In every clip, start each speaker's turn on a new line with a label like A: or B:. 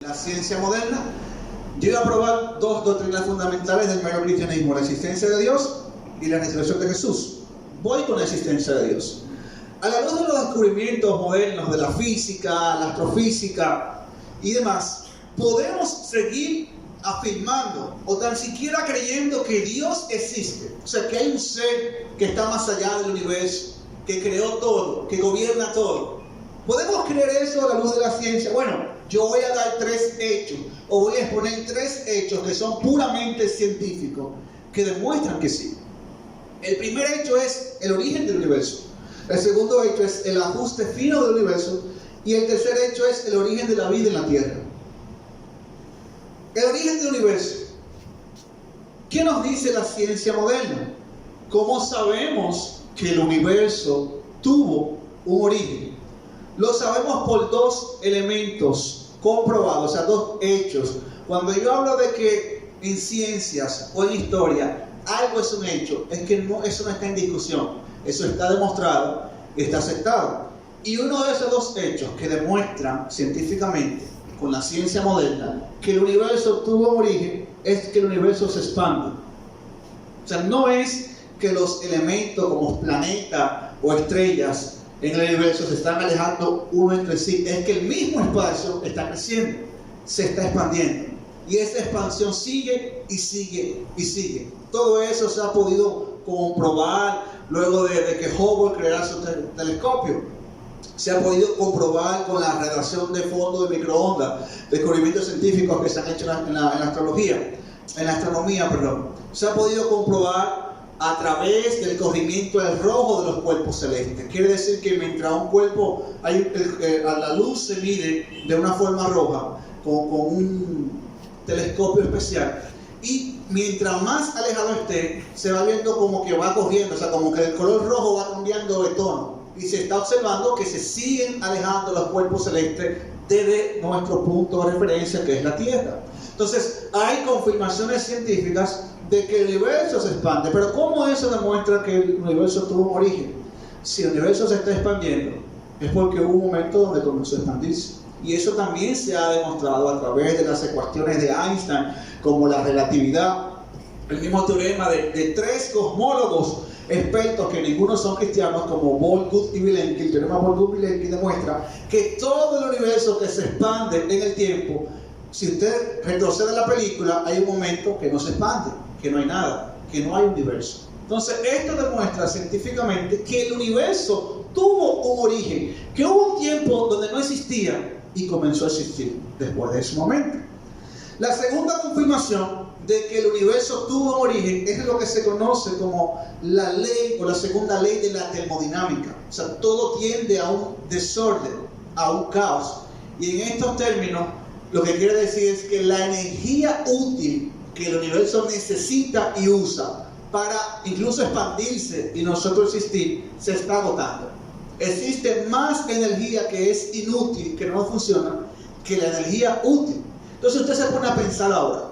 A: La ciencia moderna. Yo iba a probar dos doctrinas fundamentales del mero cristianismo: la existencia de Dios y la resurrección de Jesús. Voy con la existencia de Dios. A la luz de los descubrimientos modernos de la física, la astrofísica y demás, podemos seguir afirmando o tan siquiera creyendo que Dios existe. O sea, que hay un ser que está más allá del universo, que creó todo, que gobierna todo. ¿Podemos creer eso a la luz de la ciencia? Bueno, yo voy a dar tres hechos, o voy a exponer tres hechos que son puramente científicos, que demuestran que sí. El primer hecho es el origen del universo. El segundo hecho es el ajuste fino del universo. Y el tercer hecho es el origen de la vida en la Tierra. El origen del universo. ¿Qué nos dice la ciencia moderna? ¿Cómo sabemos que el universo tuvo un origen? Lo sabemos por dos elementos comprobados, o sea, dos hechos. Cuando yo hablo de que en ciencias o en historia algo es un hecho, es que eso no está en discusión. Eso está demostrado, está aceptado. Y uno de esos dos hechos que demuestran científicamente, con la ciencia moderna, que el universo tuvo un origen, es que el universo se expande. O sea, no es que los elementos como planetas o estrellas en el universo se están alejando uno entre sí, es que el mismo espacio está creciendo, se está expandiendo. Y esa expansión sigue y sigue y sigue. Todo eso se ha podido comprobar luego de que Hubble creara su telescopio. Se ha podido comprobar con la radiación de fondo de microondas, descubrimientos científicos que se han hecho en la astronomía. Se ha podido comprobar a través del corrimiento del rojo de los cuerpos celestes. Quiere decir que mientras un cuerpo, a la luz se mide de una forma roja, con un telescopio especial, y mientras más alejado esté, se va viendo como que va corriendo, o sea, como que el color rojo va cambiando de tono, y se está observando que se siguen alejando los cuerpos celestes desde nuestro punto de referencia, que es la Tierra. Entonces, hay confirmaciones científicas de que el universo se expande. Pero ¿cómo eso demuestra que el universo tuvo un origen? Si el universo se está expandiendo, es porque hubo un momento donde comenzó a expandirse. Y eso también se ha demostrado a través de las ecuaciones de Einstein, como la relatividad, el mismo teorema de tres cosmólogos expertos que ninguno son cristianos, como Bohr-Gut y Vilenki. El teorema Bohr-Gut-Vilenki demuestra que todo el universo que se expande en el tiempo, si usted retrocede la película, hay un momento que no se expande, que no hay nada, que no hay universo. Entonces, esto demuestra científicamente que el universo tuvo un origen, que hubo un tiempo donde no existía y comenzó a existir después de ese momento. La segunda confirmación de que el universo tuvo un origen es lo que se conoce como la ley o la segunda ley de la termodinámica. O sea, todo tiende a un desorden, a un caos. Y en estos términos, lo que quiere decir es que la energía útil que el universo necesita y usa para incluso expandirse y nosotros existir, se está agotando. Existe más energía que es inútil, que no funciona, que la energía útil. Entonces usted se pone a pensar ahora,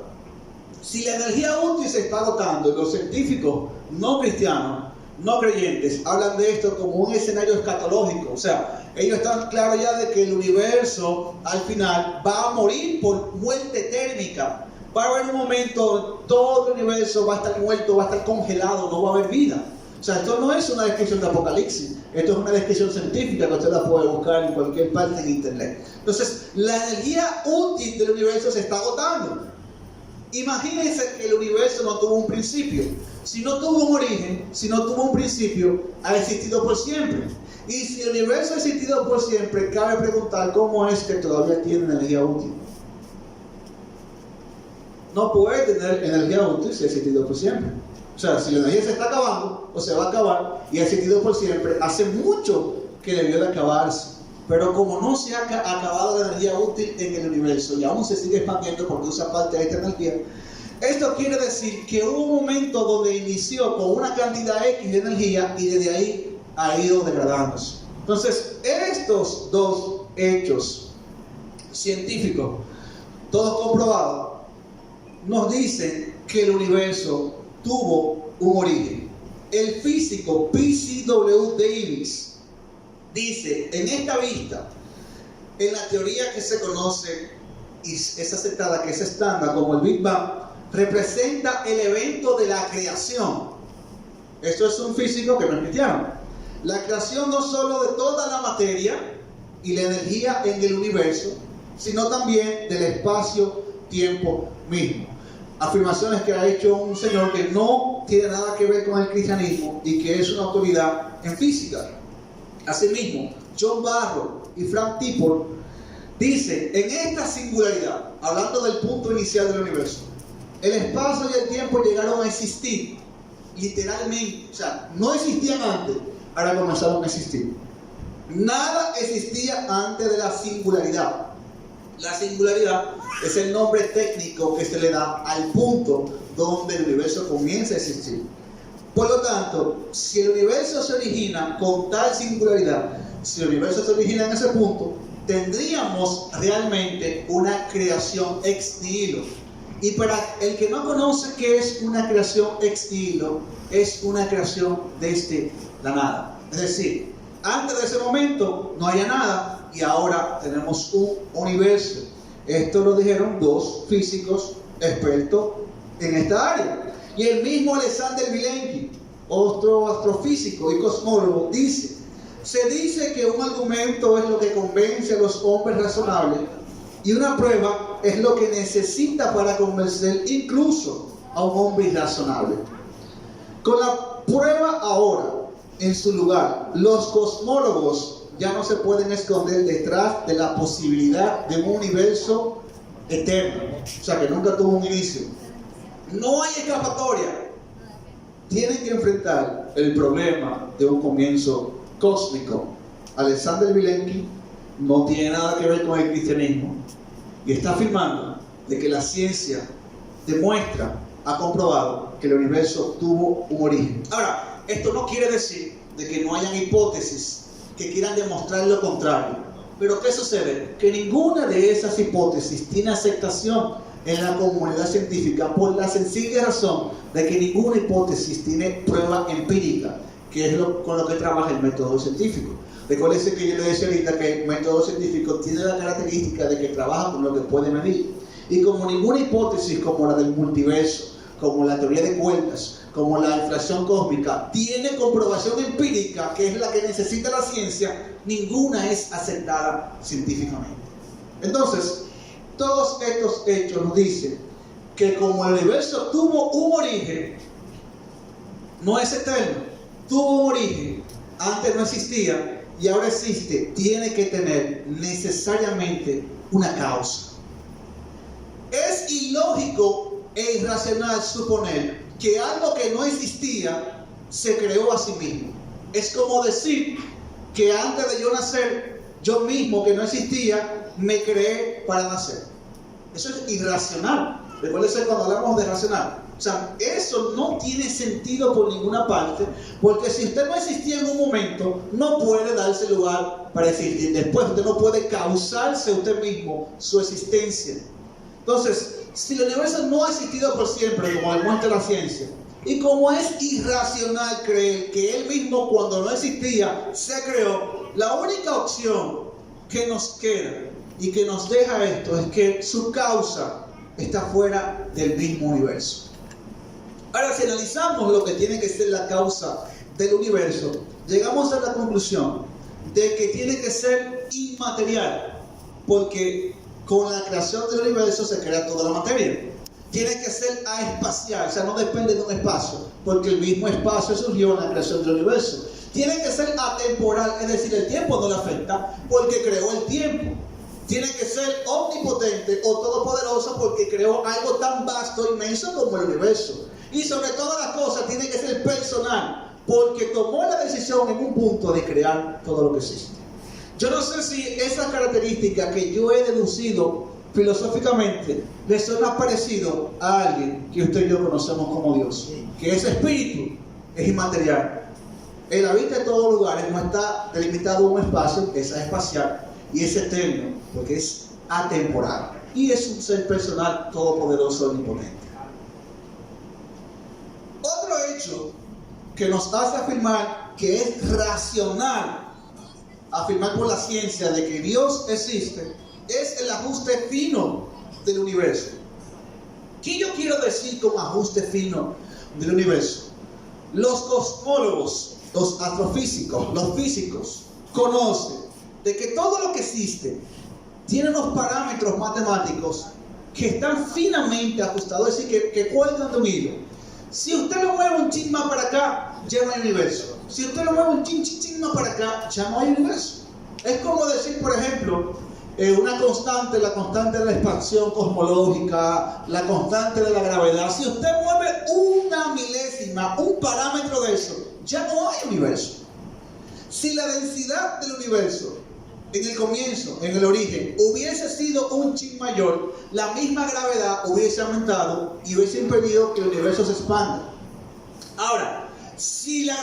A: si la energía útil se está agotando, y los científicos no cristianos, no creyentes, hablan de esto como un escenario escatológico. O sea, ellos están claros ya de que el universo al final va a morir por muerte térmica. Va a haber un momento donde todo el universo va a estar muerto, va a estar congelado, no va a haber vida. O sea, esto no es una descripción de Apocalipsis, esto es una descripción científica que usted la puede buscar en cualquier parte en internet. Entonces, la energía útil del universo se está agotando. Imagínense que el universo no tuvo un principio. Si no tuvo un origen, si no tuvo un principio, ha existido por siempre. Y si el universo ha existido por siempre, cabe preguntar cómo es que todavía tiene energía útil. No puede tener energía útil si ha existido por siempre. O sea, si la energía se está acabando o se va a acabar y ha existido por siempre, hace mucho que debió de acabarse. Pero como no se ha acabado la energía útil en el universo y aún se sigue expandiendo porque usa parte de esta energía, esto quiere decir que hubo un momento donde inició con una cantidad X de energía y desde ahí ha ido degradándose. Entonces, estos dos hechos científicos, todos comprobados, nos dicen que el universo tuvo un origen. El físico P.C.W. Davis dice, en esta vista, en la teoría que se conoce y es aceptada, que es estándar como el Big Bang, representa el evento de la creación. Esto es un físico que no es cristiano. La creación no solo de toda la materia y la energía en el universo, sino también del espacio-tiempo mismo. Afirmaciones que ha hecho un señor que no tiene nada que ver con el cristianismo y que es una autoridad en física. Asimismo, John Barrow y Frank Tippol dicen, en esta singularidad, hablando del punto inicial del universo, el espacio y el tiempo llegaron a existir literalmente, o sea, no existían antes, ahora comenzaron a existir. Nada existía antes de la singularidad. La singularidad es el nombre técnico que se le da al punto donde el universo comienza a existir. Por lo tanto, si el universo se origina con tal singularidad, si el universo se origina en ese punto, tendríamos realmente una creación ex nihilo. Y para el que no conoce qué es una creación ex nihilo, es una creación desde la nada. Es decir, antes de ese momento no había nada y ahora tenemos un universo. Esto lo dijeron dos físicos expertos en esta área. Y el mismo Alexander Vilenki, otro astrofísico y cosmólogo, dice: se dice que un argumento es lo que convence a los hombres razonables y una prueba es lo que necesita para convencer incluso a un hombre irrazonable. Con la prueba ahora en su lugar, los cosmólogos ya no se pueden esconder detrás de la posibilidad de un universo eterno, o sea que nunca tuvo un inicio. No hay escapatoria. Tienen que enfrentar el problema de un comienzo cósmico. Alexander Vilenki no tiene nada que ver con el cristianismo y está afirmando de que la ciencia demuestra, ha comprobado que el universo tuvo un origen. Ahora, esto no quiere decir de que no hayan hipótesis que quieran demostrar lo contrario. Pero ¿qué sucede? Que ninguna de esas hipótesis tiene aceptación en la comunidad científica por la sencilla razón de que ninguna hipótesis tiene prueba empírica, que es con lo que trabaja el método científico. Recuérdense que yo le decía ahorita que el método científico tiene la característica de que trabaja con lo que puede medir. Y como ninguna hipótesis como la del multiverso, como la teoría de cuerdas, como la inflación cósmica, tiene comprobación empírica, que es la que necesita la ciencia, ninguna es aceptada científicamente. Entonces, todos estos hechos nos dicen que como el universo tuvo un origen, no es eterno, tuvo un origen, antes no existía y ahora existe, tiene que tener necesariamente una causa. Es ilógico e irracional suponer que algo que no existía se creó a sí mismo. Es como decir que antes de yo nacer, yo mismo que no existía, me creé para nacer. Eso es irracional. Recuérdense cuando hablamos de racional. O sea, eso no tiene sentido por ninguna parte, porque si usted no existía en un momento, no puede darse lugar para existir después. Usted no puede causarse usted mismo su existencia. Entonces, si el universo no ha existido por siempre, como demuestra la ciencia, y como es irracional creer que él mismo cuando no existía se creó, la única opción que nos queda y que nos deja esto es que su causa está fuera del mismo universo. Ahora, si analizamos lo que tiene que ser la causa del universo, llegamos a la conclusión de que tiene que ser inmaterial, porque con la creación del universo se crea toda la materia. Tiene que ser aespacial, o sea, no depende de un espacio, porque el mismo espacio surgió en la creación del universo. Tiene que ser atemporal, es decir, el tiempo no le afecta, porque creó el tiempo. Tiene que ser omnipotente o todopoderoso, porque creó algo tan vasto, inmenso como el universo. Y sobre todas las cosas, tiene que ser personal, porque tomó la decisión en un punto de crear todo lo que existe. Yo no sé si esa característica que yo he deducido filosóficamente le suena parecido a alguien que usted y yo conocemos como Dios, que ese espíritu es inmaterial. Él habita en todos lugares, no está delimitado a un espacio, es espacial y es eterno, porque es atemporal. Y es un ser personal, todopoderoso, omnipotente. Otro hecho que nos hace afirmar que es racional afirmar por la ciencia de que Dios existe es el ajuste fino del universo. ¿Qué yo quiero decir con ajuste fino del universo? Los cosmólogos, los astrofísicos, los físicos, conocen de que todo lo que existe tiene unos parámetros matemáticos que están finamente ajustados, es decir, que cuelgan de un hilo. Si usted lo mueve un chin más para acá, ya no hay universo. Si usted lo mueve un chin más para acá, ya no hay universo. Es como decir, por ejemplo, una constante, la constante de la expansión cosmológica, la constante de la gravedad. Si usted mueve una milésima, un parámetro de eso, ya no hay universo. Si la densidad del universo en el comienzo, en el origen, hubiese sido un chin mayor, la misma gravedad hubiese aumentado y hubiese impedido que el universo se expanda. Ahora, si la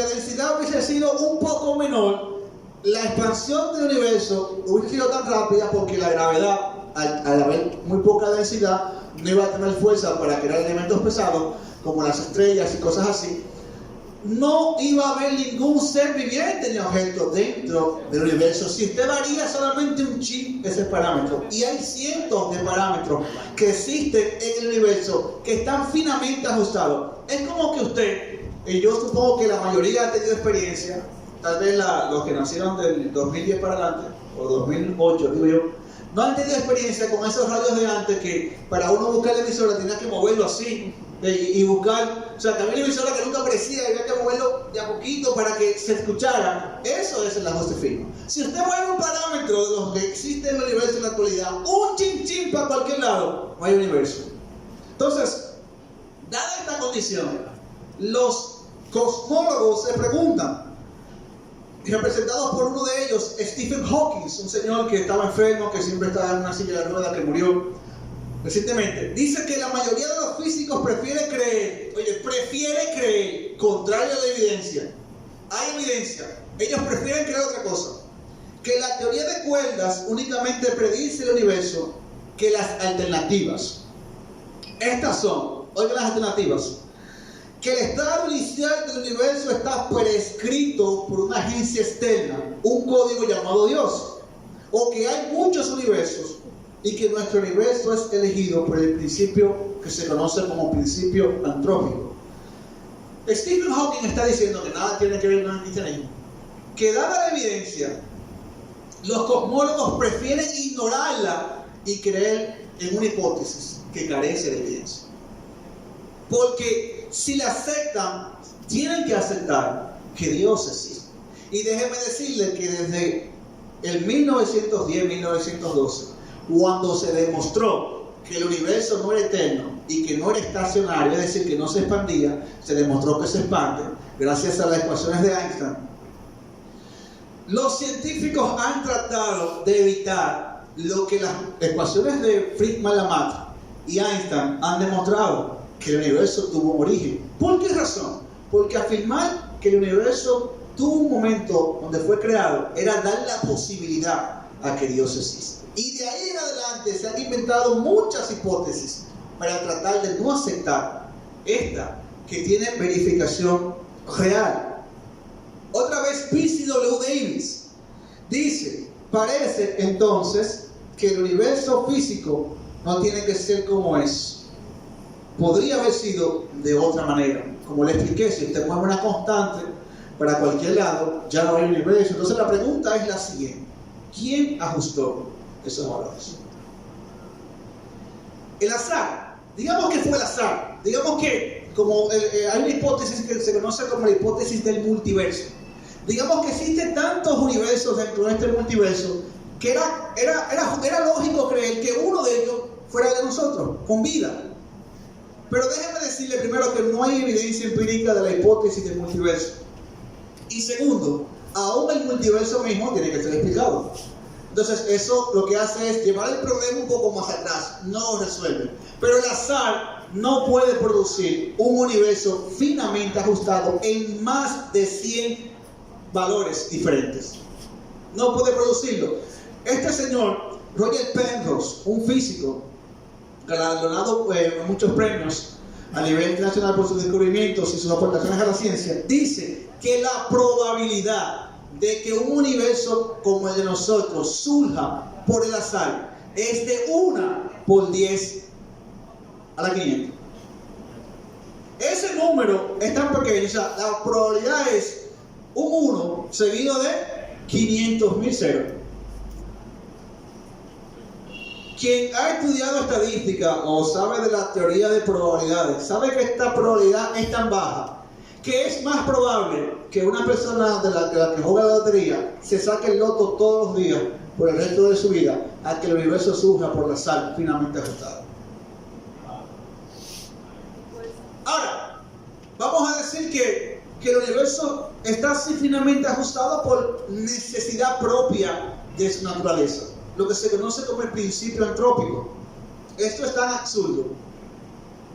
A: densidad hubiese sido un poco menor, la expansión del universo hubiese sido tan rápida porque la gravedad, al haber muy poca densidad, no iba a tener fuerza para crear elementos pesados como las estrellas y cosas así. No iba a haber ningún ser viviente ni objeto dentro del universo. Si usted varía solamente un chin, ese parámetro, y hay cientos de parámetros que existen en el universo que están finamente ajustados. Es como que usted, y yo supongo que la mayoría ha tenido experiencia, tal vez los que nacieron del 2010 para adelante, o 2008, digo yo, no han tenido experiencia con esos radios de antes que para uno buscar la emisora tenía que moverlo así y buscar, o sea, que había una emisora que nunca aparecía y había que moverlo de a poquito para que se escuchara. Eso es el ajuste fino. Si usted mueve un parámetro de los que existen en el universo en la actualidad, un chin para cualquier lado, no hay universo. Entonces, dada esta condición, los cosmólogos se preguntan, representados por uno de ellos, Stephen Hawking, un señor que estaba enfermo, que siempre estaba en una silla de ruedas, que murió recientemente, dice que la mayoría de los físicos prefiere creer, contrario a la evidencia. Hay evidencia, ellos prefieren creer otra cosa, que la teoría de cuerdas únicamente predice el universo que las alternativas. Estas son, oigan las alternativas, que el estado inicial del universo está prescrito por una agencia externa, un código llamado Dios, o que hay muchos universos y que nuestro universo es elegido por el principio que se conoce como principio antrópico. Stephen Hawking está diciendo que nada tiene que ver con el cristianismo, que dada la evidencia, los cosmólogos prefieren ignorarla y creer en una hipótesis que carece de evidencia. Porque si la aceptan, tienen que aceptar que Dios existe. Y déjenme decirles que desde el 1910-1912, cuando se demostró que el universo no era eterno y que no era estacionario, es decir, que no se expandía, se demostró que se expande gracias a las ecuaciones de Einstein. Los científicos han tratado de evitar lo que las ecuaciones de Friedman-Lamar y Einstein han demostrado, que el universo tuvo un origen. ¿Por qué razón? Porque afirmar que el universo tuvo un momento donde fue creado era dar la posibilidad a que Dios existe. Y de ahí en adelante se han inventado muchas hipótesis para tratar de no aceptar esta que tiene verificación real. Otra vez P.C.W. Davis dice, parece entonces que el universo físico no tiene que ser como es. Podría haber sido de otra manera. Como le expliqué, si usted mueve una constante para cualquier lado, ya no hay universo. Entonces la pregunta es la siguiente: ¿quién ajustó esos valores? El azar. Digamos que fue el azar. Digamos que hay una hipótesis que se conoce como la hipótesis del multiverso. Digamos que existen tantos universos dentro de este multiverso que era lógico creer que uno de ellos fuera de nosotros, con vida. Pero déjenme decirle primero que no hay evidencia empírica de la hipótesis del multiverso. Y segundo, aún el multiverso mismo tiene que ser explicado. Entonces eso lo que hace es llevar el problema un poco más atrás, no lo resuelve. Pero el azar no puede producir un universo finamente ajustado en más de 100 valores diferentes. No puede producirlo. Este señor, Roger Penrose, un físico, galardonado con muchos premios a nivel internacional por sus descubrimientos y sus aportaciones a la ciencia, dice que la probabilidad de que un universo como el de nosotros surja por el azar es de 1 por 10 a la 500. Ese número es tan pequeño, o sea, la probabilidad es un 1 seguido de 500.000 ceros. Quien ha estudiado estadística o sabe de la teoría de probabilidades, sabe que esta probabilidad es tan baja que es más probable que una persona de la que juega la lotería se saque el loto todos los días por el resto de su vida a que el universo surja por la sal finamente ajustada. Ahora, vamos a decir que el universo está así finamente ajustado por necesidad propia de su naturaleza, lo que se conoce como el principio antrópico. Esto es tan absurdo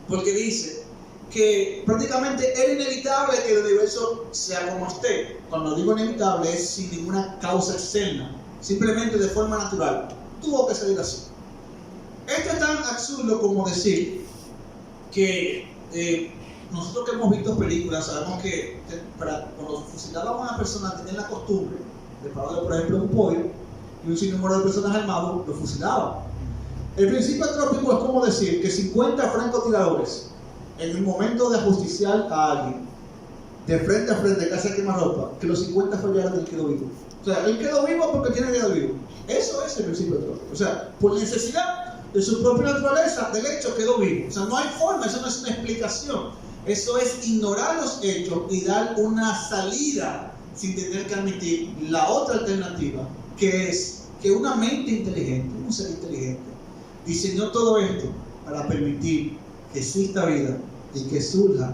A: porque dice que prácticamente era inevitable que el universo sea como esté. Cuando digo inevitable es sin ninguna causa externa, simplemente de forma natural. Tuvo que salir así. Esto es tan absurdo como decir que nosotros que hemos visto películas sabemos que cuando fusilaban a una persona tenían la costumbre de pararle, por ejemplo, un pollo y un sinnúmero de personas armados lo fusilaban. El principio antrópico es como decir que 50 francotiradores en el momento de ajusticiar a alguien de frente a frente, casi a quemarropa, que los 50 fallaron y él quedó vivo. O sea, él quedó vivo porque tiene quedado vivo. Eso es el principio antrópico. O sea, por necesidad de su propia naturaleza, del hecho quedó vivo. O sea, no hay forma, eso no es una explicación. Eso es ignorar los hechos y dar una salida sin tener que admitir la otra alternativa, que es que una mente inteligente, un ser inteligente, diseñó todo esto para permitir que exista vida y que surja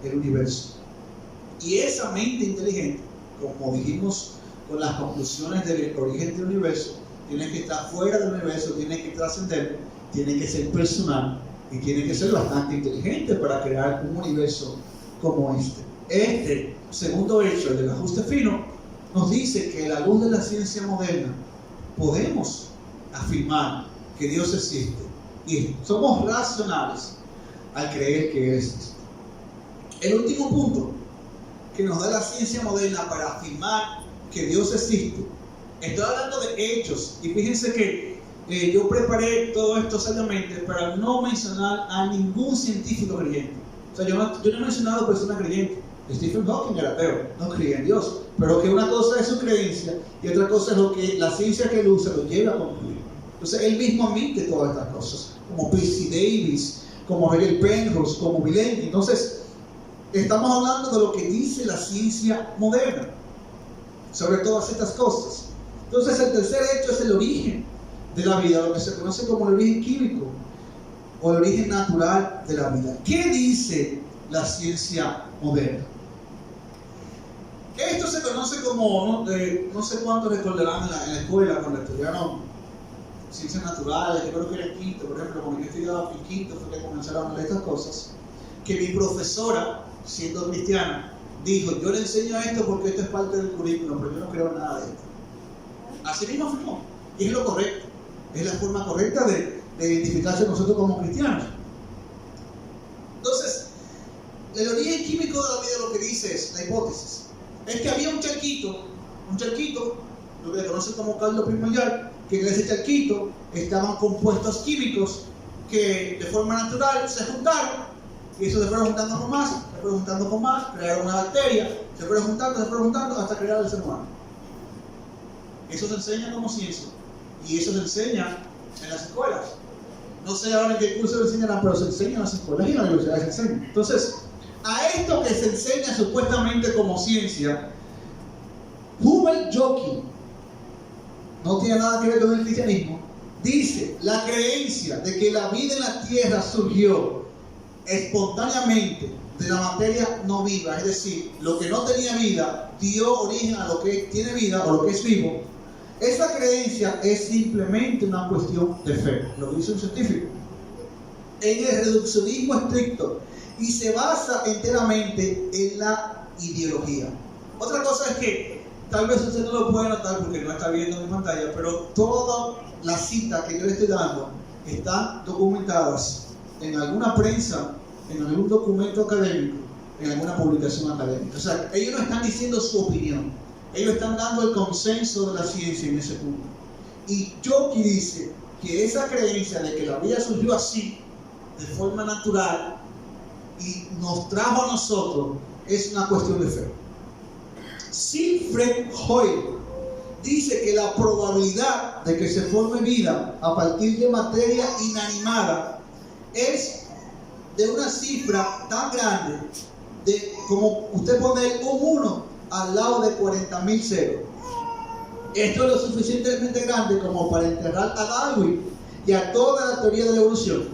A: el universo. Y esa mente inteligente, como dijimos con las conclusiones del origen del universo, tiene que estar fuera del universo, tiene que trascender, tiene que ser personal y tiene que ser bastante inteligente para crear un universo como este. Este segundo hecho, el del ajuste fino, nos dice que a la luz de la ciencia moderna podemos afirmar que Dios existe y somos racionales al creer que Él existe. El último punto que nos da la ciencia moderna para afirmar que Dios existe, estoy hablando de hechos, y fíjense que yo preparé todo esto sabiamente para no mencionar a ningún científico creyente. O sea, yo no he mencionado personas creyentes. Stephen Hawking era ateo, no creía en Dios, pero que una cosa es su creencia y otra cosa es lo que la ciencia que él usa lo lleva a concluir. Entonces él mismo admite todas estas cosas, como Percy Davis, como Hegel Penrose, como Milenki. Entonces estamos hablando de lo que dice la ciencia moderna sobre todas estas cosas. Entonces el tercer hecho es el origen de la vida, lo que se conoce como el origen químico o el origen natural de la vida. ¿Qué dice la ciencia moderna? Esto se conoce como, no sé cuántos recordarán en la escuela cuando estudiaron ciencias naturales, yo creo que era en quinto, por ejemplo, cuando yo estudiaba en quinto fue que comenzaron a leer estas cosas, que mi profesora, siendo cristiana, dijo, yo le enseño esto porque esto es parte del currículum, pero yo no creo nada de esto. Así mismo afirmó, y es lo correcto, es la forma correcta de identificarse nosotros como cristianos. Entonces, el origen químico de la vida lo que dice es, la hipótesis, es que había un charquito, lo que se conoce como caldo primordial, que en ese charquito estaban compuestos químicos que de forma natural se juntaron, y eso se fueron juntando con más, crearon una bacteria, se fueron juntando hasta crear el ser humano. Eso se enseña como ciencia, y eso se enseña en las escuelas. No sé ahora en qué curso lo enseñarán, pero se enseña en las escuelas y en las universidades se enseña. Entonces, a esto que se enseña supuestamente como ciencia, Hubert Joki, no tiene nada que ver con el cristianismo, dice la creencia de que la vida en la tierra surgió espontáneamente de la materia no viva, es decir, lo que no tenía vida dio origen a lo que tiene vida o lo que es vivo. Esa creencia es simplemente una cuestión de fe, lo que dice un científico, en el reduccionismo estricto, y se basa enteramente en la ideología. Otra cosa es que tal vez usted no lo puede notar porque no está viendo mi pantalla, pero todas las citas que yo le estoy dando están documentadas en alguna prensa, en algún documento académico, en alguna publicación académica. O sea, ellos no están diciendo su opinión, ellos están dando el consenso de la ciencia en ese punto. Y Joki dice que esa creencia de que la vida surgió así, de forma natural, y nos trajo a nosotros, es una cuestión de fe. Siegfried Hoyle dice que la probabilidad de que se forme vida a partir de materia inanimada es de una cifra tan grande de como usted poner un 1 al lado de 40.000 ceros. Esto es lo suficientemente grande como para enterrar a Darwin y a toda la teoría de la evolución.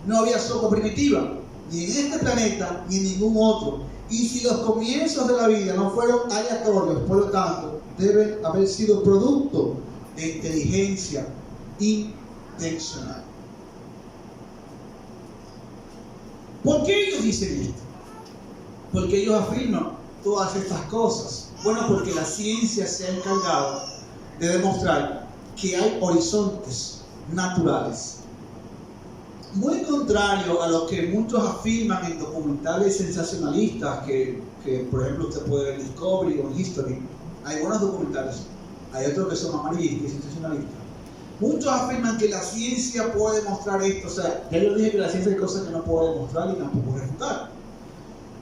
A: No había sopa primitiva, ni en este planeta, ni en ningún otro. Y si los comienzos de la vida no fueron aleatorios, por lo tanto, deben haber sido producto de inteligencia intencional. ¿Por qué ellos dicen esto? Porque ellos afirman todas estas cosas. Bueno, porque la ciencia se ha encargado de demostrar que hay horizontes naturales. Muy contrario a lo que muchos afirman en documentales sensacionalistas, que por ejemplo usted puede ver en Discovery o en History. Hay buenos documentales, hay otros que son amarillistas y sensacionalistas. Muchos afirman que la ciencia puede demostrar esto. O sea, ya yo dije que la ciencia hay cosas que no puede demostrar y tampoco refutar.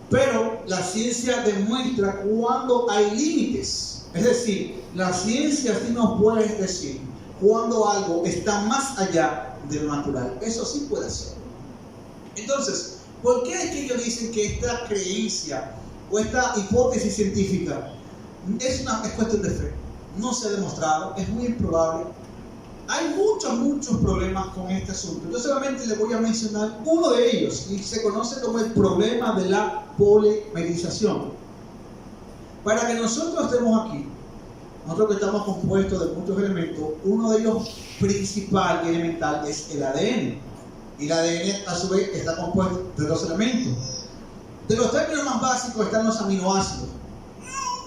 A: Pero la ciencia demuestra cuando hay límites. Es decir, la ciencia sí nos puede decir cuando algo está más allá de lo natural. Eso sí puede ser. Entonces, ¿por qué es que ellos dicen que esta creencia o esta hipótesis científica es cuestión de fe? No se ha demostrado, es muy improbable. Hay muchos problemas con este asunto. Yo solamente les voy a mencionar uno de ellos, y se conoce como el problema de la polimerización. Para que nosotros estemos aquí, nosotros que estamos compuestos de muchos elementos, uno de ellos principal y elemental es el ADN. Y el ADN a su vez está compuesto de dos elementos. De los términos más básicos están los aminoácidos.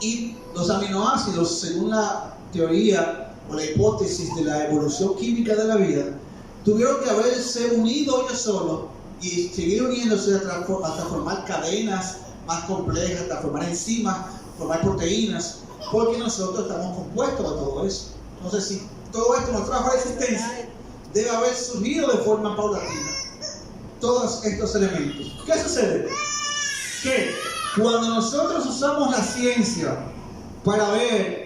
A: Y los aminoácidos, según la teoría o la hipótesis de la evolución química de la vida, tuvieron que haberse unido ellos solos y seguir uniéndose hasta formar cadenas más complejas, hasta formar enzimas, formar proteínas, porque nosotros estamos compuestos de todo eso. Entonces, si todo esto nos trajo a la existencia, debe haber surgido de forma paulatina todos estos elementos. ¿Qué sucede? Que cuando nosotros usamos la ciencia para ver